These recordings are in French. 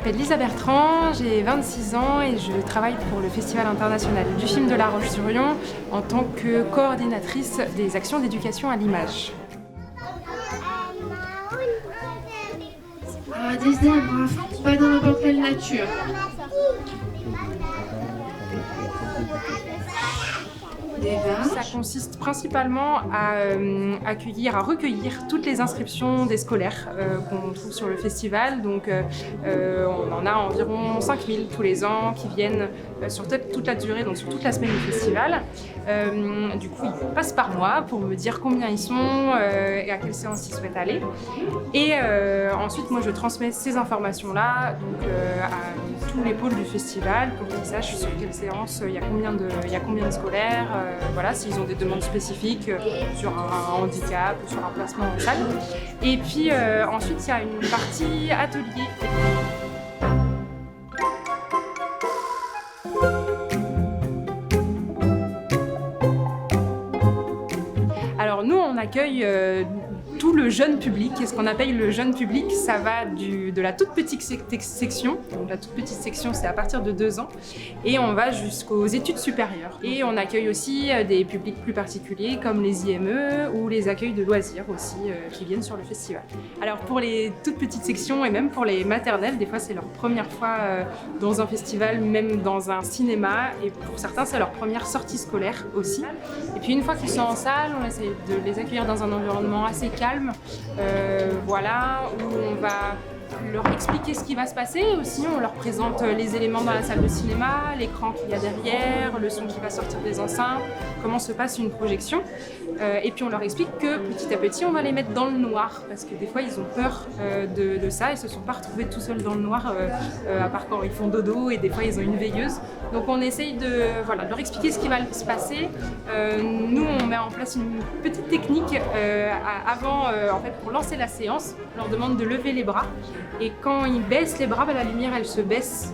m'appelle Lisa Bertrand, j'ai 26 ans et je travaille pour le Festival international du film de La Roche-sur-Yon en tant que coordinatrice des actions d'éducation à l'image. Des zèbres, pas dans n'importe quelle nature. Ça consiste principalement à recueillir toutes les inscriptions des scolaires qu'on trouve sur le festival. Donc on en a environ 5000 tous les ans qui viennent sur toute la durée, donc sur toute la semaine du festival. Du coup, ils passent par moi pour me dire combien ils sont et à quelle séance ils souhaitent aller. Et ensuite, moi, je transmets ces informations-là donc, à tous les pôles du festival pour qu'ils sachent sur quelle séance il y a combien de scolaires, voilà, s'ils ont des demandes spécifiques sur un handicap ou sur un placement en salle. Et puis ensuite, il y a une partie atelier. Alors nous, on accueille tout le jeune public. Et ce qu'on appelle le jeune public, ça va de la toute petite section. Donc la toute petite section, c'est à partir de 2 ans. Et on va jusqu'aux études supérieures. Et on accueille aussi des publics plus particuliers, comme les IME ou les accueils de loisirs aussi, qui viennent sur le festival. Alors pour les toutes petites sections et même pour les maternelles, des fois c'est leur première fois dans un festival, même dans un cinéma. Et pour certains, c'est leur première sortie scolaire aussi. Et puis une fois qu'ils sont en salle, on essaie de les accueillir dans un environnement assez calme, voilà, où on va leur expliquer ce qui va se passer. Aussi, on leur présente les éléments dans la salle de cinéma, l'écran qu'il y a derrière, le son qui va sortir des enceintes, comment se passe une projection. Et puis on leur explique que petit à petit, on va les mettre dans le noir, parce que des fois, ils ont peur de ça. Ils se sont pas retrouvés tout seuls dans le noir, à part quand ils font dodo, et des fois, ils ont une veilleuse. Donc on essaye de leur expliquer ce qui va se passer. Nous, on met en place une petite technique avant, en fait, pour lancer la séance. On leur demande de lever les bras. Et quand ils baissent les bras, la lumière, elle se baisse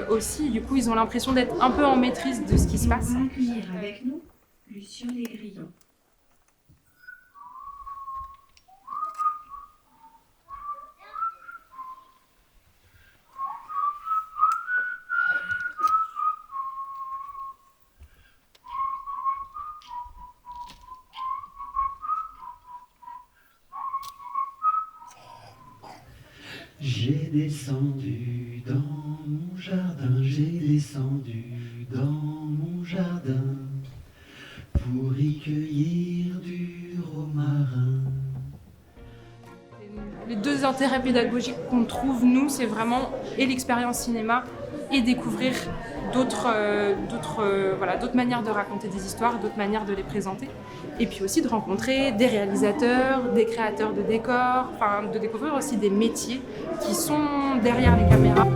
aussi. Du coup, ils ont l'impression d'être un peu en maîtrise de ce qui se passe. On va accueillir avec nous Lucien Lesgrillons. J'ai descendu dans mon jardin, j'ai descendu dans mon jardin pour y cueillir du romarin. Les 2 intérêts pédagogiques qu'on trouve, nous, c'est vraiment et l'expérience cinéma et découvrir d'autres manières de raconter des histoires, d'autres manières de les présenter. Et puis aussi de rencontrer des réalisateurs, des créateurs de décors, de découvrir aussi des métiers qui sont derrière les caméras.